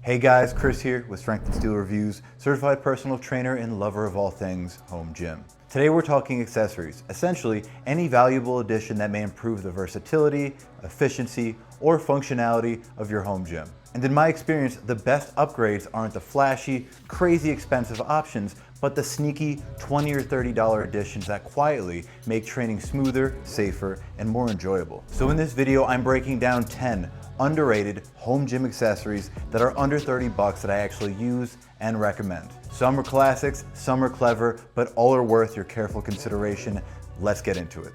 Hey guys, Chris here with Strength and Steel Reviews, certified personal trainer and lover of all things home gym. Today we're talking accessories, essentially any valuable addition that may improve the versatility, efficiency, or functionality of your home gym. And in my experience, the best upgrades aren't the flashy, crazy expensive options, but the sneaky $20 or $30 additions that quietly make training smoother, safer, and more enjoyable. So in this video, I'm breaking down 10 underrated home gym accessories that are under 30 bucks that I actually use and recommend. Some are classics, some are clever, but all are worth your careful consideration. Let's get into it.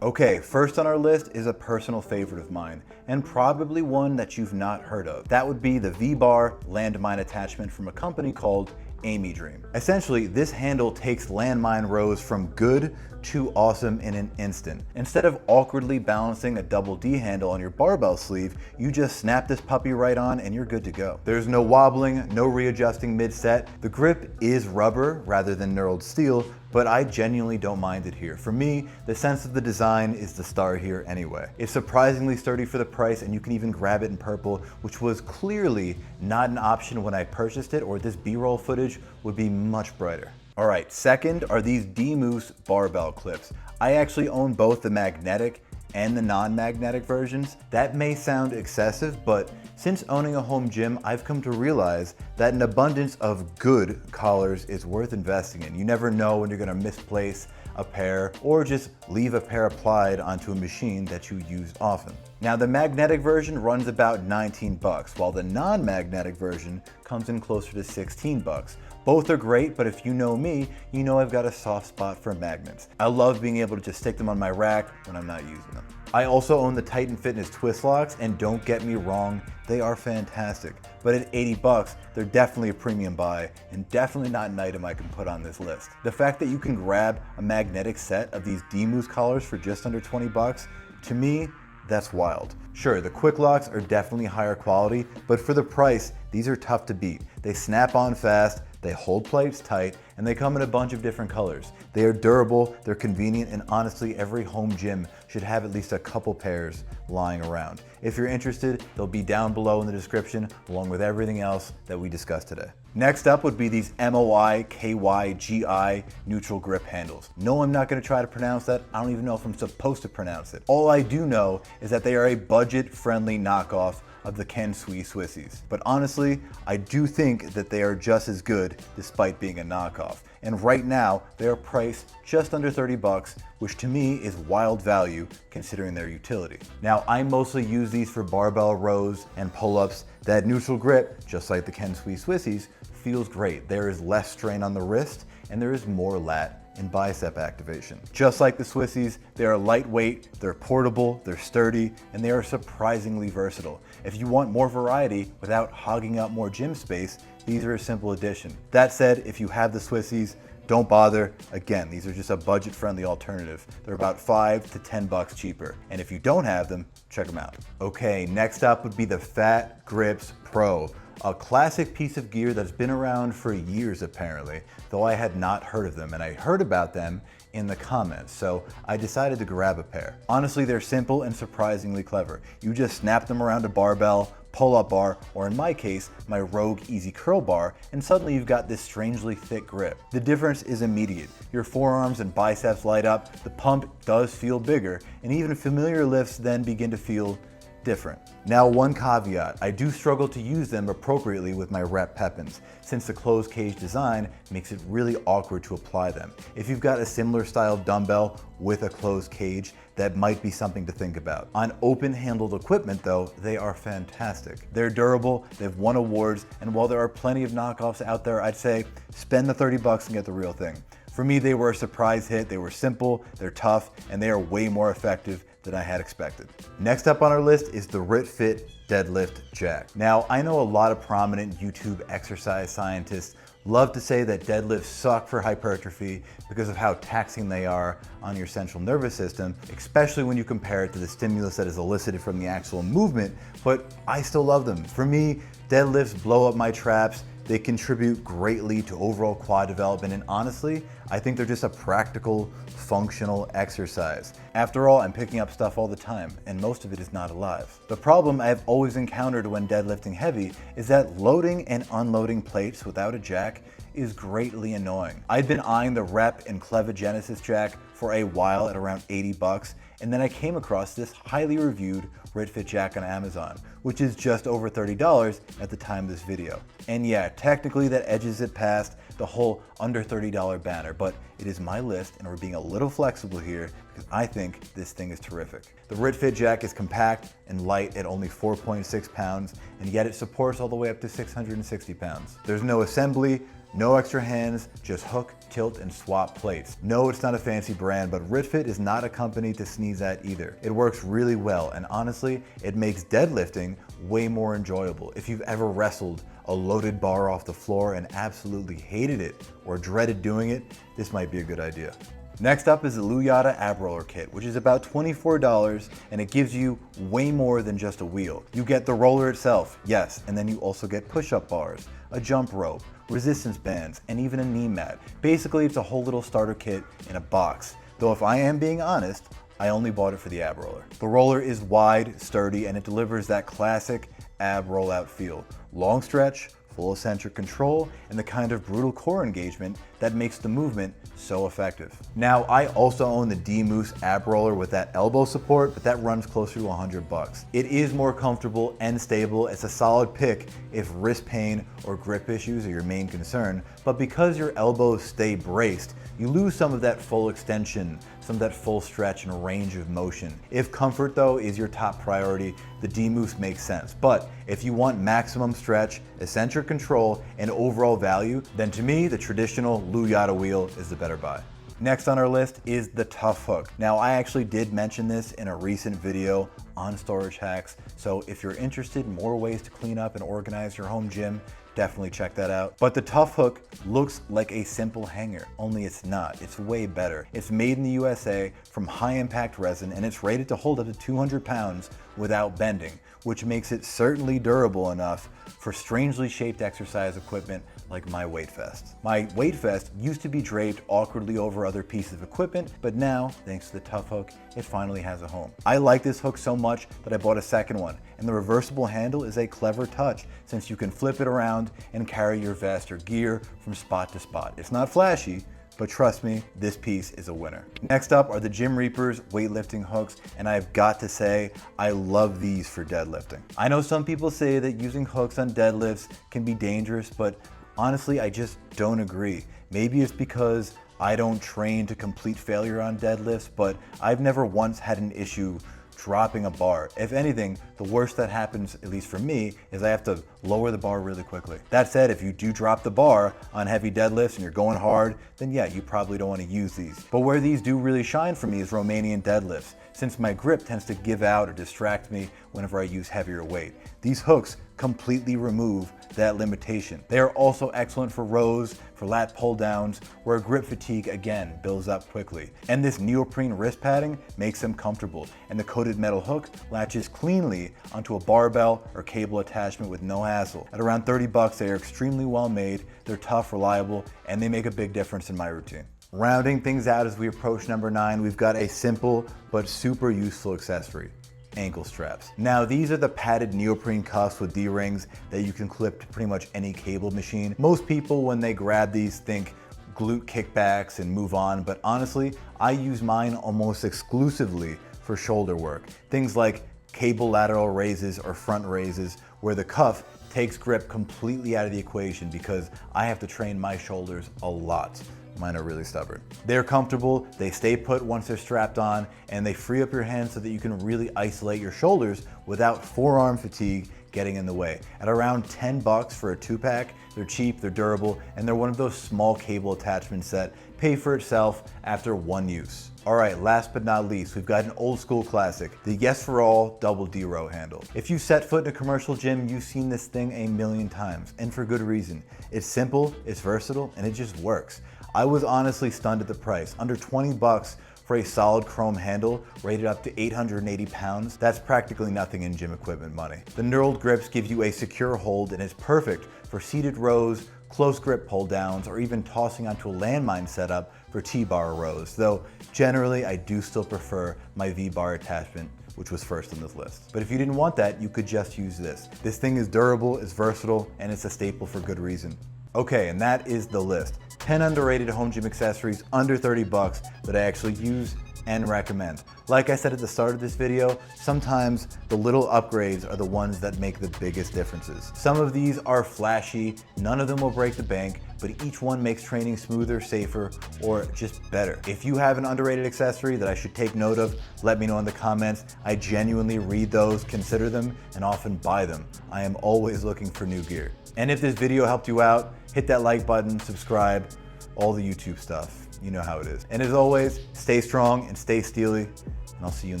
Okay, first on our list is a personal favorite of mine, and probably one that you've not heard of. That would be the V-bar Landmine attachment from a company called Amy Dream. Essentially, this handle takes landmine rows from good to awesome in an instant. Instead of awkwardly balancing a double D handle on your barbell sleeve, you just snap this puppy right on and you're good to go. There's no wobbling, no readjusting mid-set. The grip is rubber rather than knurled steel, but I genuinely don't mind it here. For me, the sense of the design is the star here anyway. It's surprisingly sturdy for the price, and you can even grab it in purple, which was clearly not an option when I purchased it, or this B-roll footage would be much brighter. All right, second are these DMoose barbell clips. I actually own both the magnetic and the non-magnetic versions. That may sound excessive, but since owning a home gym, I've come to realize that an abundance of good collars is worth investing in. You never know when you're gonna misplace a pair or just leave a pair applied onto a machine that you use often. Now the magnetic version runs about 19 bucks, while the non-magnetic version comes in closer to 16 bucks. Both are great, but if you know me, you know I've got a soft spot for magnets. I love being able to just stick them on my rack when I'm not using them. I also own the Titan Fitness twist locks, and don't get me wrong, they are fantastic. But at 80 bucks, they're definitely a premium buy and definitely not an item I can put on this list. The fact that you can grab a magnetic set of these DMoose collars for just under 20 bucks, to me, that's wild. Sure, the quick locks are definitely higher quality, but for the price, these are tough to beat. They snap on fast, they hold plates tight, and they come in a bunch of different colors. They are durable, they're convenient, and honestly, every home gym should have at least a couple pairs lying around. If you're interested, they'll be down below in the description, along with everything else that we discussed today. Next up would be these MOIKYGI neutral grip handles. No, I'm not gonna try to pronounce that. I don't even know if I'm supposed to pronounce it. All I do know is that they are a budget-friendly knockoff of the Swissies. But honestly, I do think that they are just as good despite being a knockoff. And right now, they are priced just under 30 bucks, which to me is wild value considering their utility. Now, I mostly use these for barbell rows and pull-ups. That neutral grip, just like the Swissies, feels great. There is less strain on the wrist, and there is more lat and bicep activation. Just like the Swissies, they are lightweight, they're portable, they're sturdy, and they are surprisingly versatile. If you want more variety without hogging up more gym space, these are a simple addition. That said, if you have the Swissies, don't bother. Again, these are just a budget-friendly alternative. They're about 5 to 10 bucks cheaper. And if you don't have them, check them out. Okay, next up would be the Fat Gripz Pro. A classic piece of gear that's been around for years apparently, though I had not heard of them, and I heard about them in the comments, so I decided to grab a pair. Honestly, they're simple and surprisingly clever. You just snap them around a barbell, pull-up bar, or in my case, my Rogue Easy Curl bar, and suddenly you've got this strangely thick grip. The difference is immediate. Your forearms and biceps light up, the pump does feel bigger, and even familiar lifts then begin to feel different. Now, one caveat, I do struggle to use them appropriately with my rep pep-ins, since the closed cage design makes it really awkward to apply them. If you've got a similar style dumbbell with a closed cage, that might be something to think about. On open-handled equipment though, they are fantastic. They're durable, they've won awards, and while there are plenty of knockoffs out there, I'd say spend the 30 bucks and get the real thing. For me, they were a surprise hit. They were simple, they're tough, and they are way more effective than I had expected. Next up on our list is the RitFit Deadlift Jack. Now, I know a lot of prominent YouTube exercise scientists love to say that deadlifts suck for hypertrophy because of how taxing they are on your central nervous system, especially when you compare it to the stimulus that is elicited from the actual movement, but I still love them. For me, deadlifts blow up my traps, They contribute greatly to overall quad development, and honestly, I think they're just a practical, functional exercise. After all, I'm picking up stuff all the time, and most of it is not alive. The problem I've always encountered when deadlifting heavy is that loading and unloading plates without a jack is greatly annoying. I'd been eyeing the Rep and Cleva Genesis jack for a while at around 80 bucks, and then I came across this highly reviewed RitFit jack on Amazon, which is just over $30 at the time of this video. And yeah, technically that edges it past the whole under $30 banner, but it is my list and we're being a little flexible here because I think this thing is terrific. The RitFit jack is compact and light at only 4.6 pounds, and yet it supports all the way up to 660 pounds. There's no assembly, no extra hands, just hook, tilt, and swap plates. No, it's not a fancy brand, but RitFit is not a company to sneeze at either. It works really well, and honestly, it makes deadlifting way more enjoyable. If you've ever wrestled a loaded bar off the floor and absolutely hated it or dreaded doing it, this might be a good idea. Next up is the Luyata Ab Roller kit, which is about $24, and it gives you way more than just a wheel. You get the roller itself, yes, and then you also get push-up bars, a jump rope, resistance bands, and even a knee mat. Basically, it's a whole little starter kit in a box. Though if I am being honest, I only bought it for the ab roller. The roller is wide, sturdy, and it delivers that classic ab rollout feel. Long stretch, full eccentric control, and the kind of brutal core engagement that makes the movement so effective. Now, I also own the DMoose ab roller with that elbow support, but that runs closer to 100 bucks. It is more comfortable and stable. It's a solid pick if wrist pain or grip issues are your main concern, but because your elbows stay braced, you lose some of that full extension, some of that full stretch and range of motion. If comfort though is your top priority, the DMoose makes sense. But if you want maximum stretch, eccentric control, and overall value, then to me, the traditional Luyata wheel is the better buy. Next on our list is the Tough Hook. Now, I actually did mention this in a recent video on storage hacks, so if you're interested in more ways to clean up and organize your home gym, definitely check that out. But the Tough Hook looks like a simple hanger, only it's not. It's way better. It's made in the USA from high impact resin, and it's rated to hold up to 200 pounds without bending, which makes it certainly durable enough for strangely shaped exercise equipment like my weight vest. My weight vest used to be draped awkwardly over other pieces of equipment, but now, thanks to the Tough Hook, it finally has a home. I like this hook so much that I bought a second one, and the reversible handle is a clever touch since you can flip it around and carry your vest or gear from spot to spot. It's not flashy, but trust me, this piece is a winner. Next up are the Gymreapers weightlifting hooks, and I've got to say, I love these for deadlifting. I know some people say that using hooks on deadlifts can be dangerous, but honestly, I just don't agree. Maybe it's because I don't train to complete failure on deadlifts, but I've never once had an issue dropping a bar. If anything, the worst that happens, at least for me, is I have to lower the bar really quickly. That said, if you do drop the bar on heavy deadlifts and you're going hard, then yeah, you probably don't want to use these. But where these do really shine for me is Romanian deadlifts, since my grip tends to give out or distract me whenever I use heavier weight. These hooks completely remove that limitation. They are also excellent for rows, for lat pull downs, where grip fatigue again builds up quickly. And this neoprene wrist padding makes them comfortable, and the coated metal hook latches cleanly onto a barbell or cable attachment with no hassle. At around 30 bucks, they are extremely well made, they're tough, reliable, and they make a big difference in my routine. Rounding things out as we approach number 9, we've got a simple but super useful accessory: ankle straps. Now, these are the padded neoprene cuffs with D-rings that you can clip to pretty much any cable machine. Most people, when they grab these, think glute kickbacks and move on, but honestly, I use mine almost exclusively for shoulder work. Things like cable lateral raises or front raises, where the cuff takes grip completely out of the equation because I have to train my shoulders a lot. Mine are really stubborn. They're comfortable, they stay put once they're strapped on, and they free up your hands so that you can really isolate your shoulders without forearm fatigue getting in the way. At around 10 bucks for a 2-pack, they're cheap, they're durable, and they're one of those small cable attachments that pay for itself after one use. All right, last but not least, we've got an old school classic, the Yes for All double D-row handle. If you set foot in a commercial gym, you've seen this thing a million times, and for good reason. It's simple, it's versatile, and it just works. I was honestly stunned at the price, under 20 bucks for a solid chrome handle rated up to 880 pounds, that's practically nothing in gym equipment money. The knurled grips give you a secure hold and is perfect for seated rows, close grip pull downs, or even tossing onto a landmine setup for T-bar rows, though generally I do still prefer my V-bar attachment, which was first on this list. But if you didn't want that, you could just use this. This thing is durable, it's versatile, and it's a staple for good reason. Okay, and that is the list. 10 underrated home gym accessories under 30 bucks that I actually use and recommend. Like I said at the start of this video, sometimes the little upgrades are the ones that make the biggest differences. Some of these are flashy, none of them will break the bank, but each one makes training smoother, safer, or just better. If you have an underrated accessory that I should take note of, let me know in the comments. I genuinely read those, consider them, and often buy them. I am always looking for new gear. And if this video helped you out, hit that like button, subscribe, all the YouTube stuff. You know how it is. And as always, stay strong and stay steely, and I'll see you in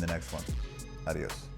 the next one. Adios.